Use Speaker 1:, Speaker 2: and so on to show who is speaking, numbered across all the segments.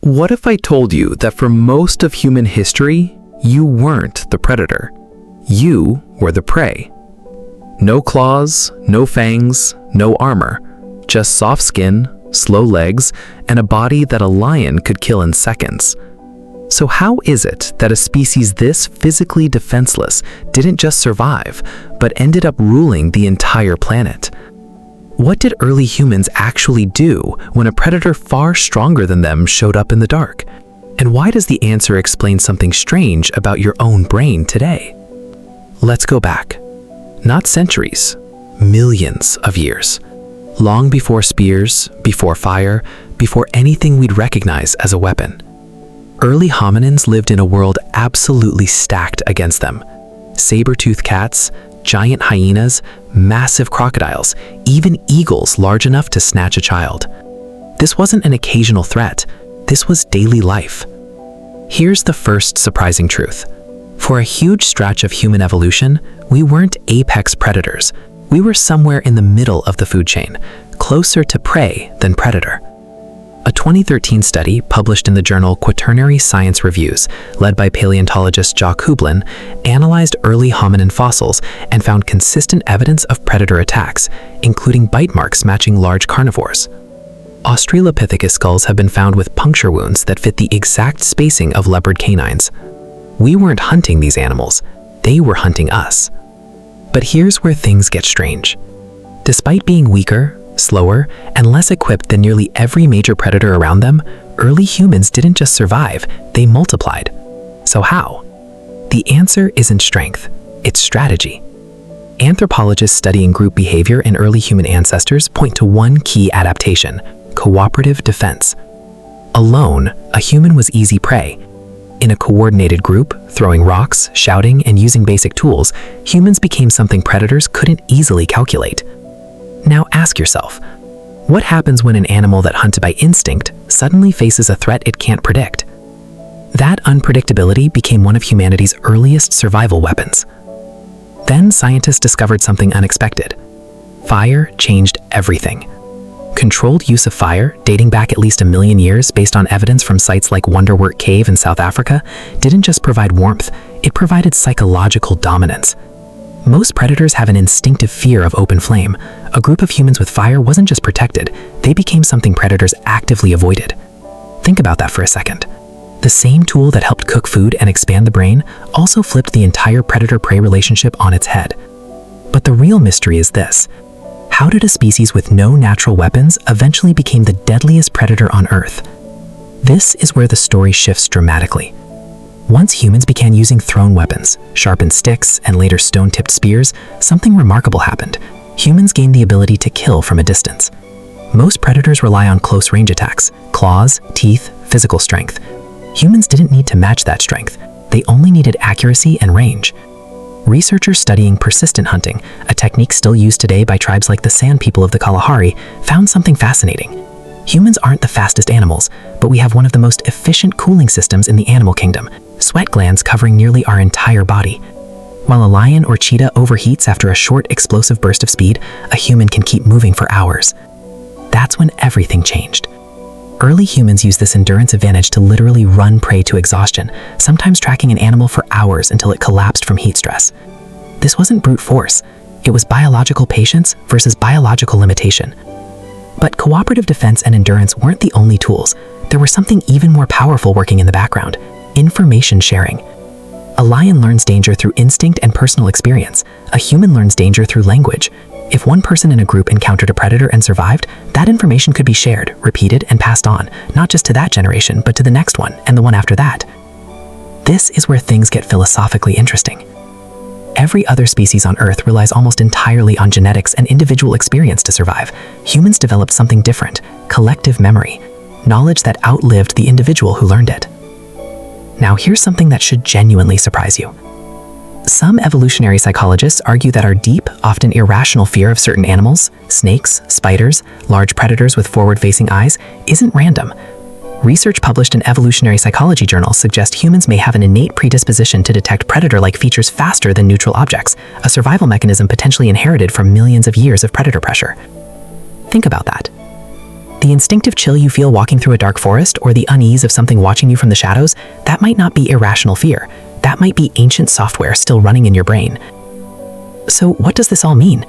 Speaker 1: What if I told you that for most of human history, you weren't the predator? You were the prey. No claws, no fangs, no armor, just soft skin, slow legs, and a body that a lion could kill in seconds. So how is it that a species this physically defenseless didn't just survive, but ended up ruling the entire planet? What did early humans actually do when a predator far stronger than them showed up in the dark? And why does the answer explain something strange about your own brain today? Let's go back. Not centuries, millions of years. Long before spears, before fire, before anything we'd recognize as a weapon. Early hominins lived in a world absolutely stacked against them. Saber-toothed cats, giant hyenas, massive crocodiles, even eagles large enough to snatch a child. This wasn't an occasional threat. This was daily life. Here's the first surprising truth. For a huge stretch of human evolution, we weren't apex predators. We were somewhere in the middle of the food chain, closer to prey than predator. A 2013 study published in the journal Quaternary Science Reviews, led by paleontologist Jacques Hublin, analyzed early hominin fossils and found consistent evidence of predator attacks, including bite marks matching large carnivores. Australopithecus skulls have been found with puncture wounds that fit the exact spacing of leopard canines. We weren't hunting these animals, they were hunting us. But here's where things get strange. Despite being weaker, slower, and less equipped than nearly every major predator around them, early humans didn't just survive, they multiplied. So how? The answer isn't strength, it's strategy. Anthropologists studying group behavior in early human ancestors point to one key adaptation: cooperative defense. Alone, a human was easy prey. In a coordinated group, throwing rocks, shouting, and using basic tools, humans became something predators couldn't easily calculate. Now ask yourself, what happens when an animal that hunted by instinct suddenly faces a threat it can't predict? That unpredictability became one of humanity's earliest survival weapons. Then scientists discovered something unexpected. Fire changed everything. Controlled use of fire, dating back at least 1 million years based on evidence from sites like Wonderwork Cave in South Africa, didn't just provide warmth, it provided psychological dominance. Most predators have an instinctive fear of open flame. A group of humans with fire wasn't just protected, they became something predators actively avoided. Think about that for a second. The same tool that helped cook food and expand the brain also flipped the entire predator-prey relationship on its head. But the real mystery is this. How did a species with no natural weapons eventually become the deadliest predator on Earth? This is where the story shifts dramatically. Once humans began using thrown weapons, sharpened sticks, and later stone-tipped spears, something remarkable happened. Humans gained the ability to kill from a distance. Most predators rely on close-range attacks, claws, teeth, physical strength. Humans didn't need to match that strength. They only needed accuracy and range. Researchers studying persistent hunting, a technique still used today by tribes like the San people of the Kalahari, found something fascinating. Humans aren't the fastest animals, but we have one of the most efficient cooling systems in the animal kingdom, sweat glands covering nearly our entire body. While a lion or cheetah overheats after a short, explosive burst of speed, a human can keep moving for hours. That's when everything changed. Early humans used this endurance advantage to literally run prey to exhaustion, sometimes tracking an animal for hours until it collapsed from heat stress. This wasn't brute force. It was biological patience versus biological limitation. But cooperative defense and endurance weren't the only tools. There was something even more powerful working in the background: information sharing. A lion learns danger through instinct and personal experience. A human learns danger through language. If one person in a group encountered a predator and survived, that information could be shared, repeated, and passed on, not just to that generation, but to the next one and the one after that. This is where things get philosophically interesting. Every other species on Earth relies almost entirely on genetics and individual experience to survive. Humans developed something different: collective memory, knowledge that outlived the individual who learned it. Now here's something that should genuinely surprise you. Some evolutionary psychologists argue that our deep, often irrational fear of certain animals, snakes, spiders, large predators with forward-facing eyes, isn't random. Research published in evolutionary psychology journals suggests humans may have an innate predisposition to detect predator-like features faster than neutral objects, a survival mechanism potentially inherited from millions of years of predator pressure. Think about that.
Speaker 2: The instinctive chill you feel walking through a dark forest, or the unease of something watching you from the shadows, that might not be irrational fear. That might be ancient software still running in your brain. So what does this all mean?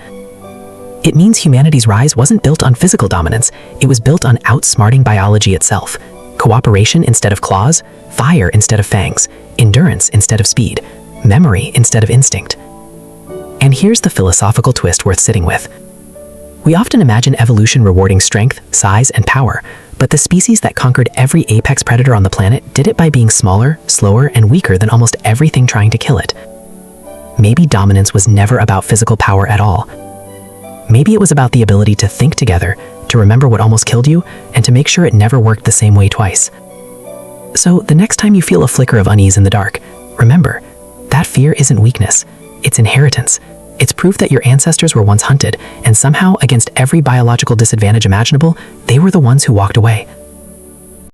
Speaker 2: It means humanity's rise wasn't built on physical dominance, it was built on outsmarting biology itself. Cooperation instead of claws, fire instead of fangs, endurance instead of speed, memory instead of instinct. And here's the philosophical twist worth sitting with. We often imagine evolution rewarding strength, size, and power, but the species that conquered every apex predator on the planet did it by being smaller, slower, and weaker than almost everything trying to kill it. Maybe dominance was never about physical power at all. Maybe it was about the ability to think together, to remember what almost killed you, and to make sure it never worked the same way twice. So the next time you feel a flicker of unease in the dark, remember, that fear isn't weakness, it's inheritance. It's proof that your ancestors were once hunted, and somehow, against every biological disadvantage imaginable, they were the ones who walked away.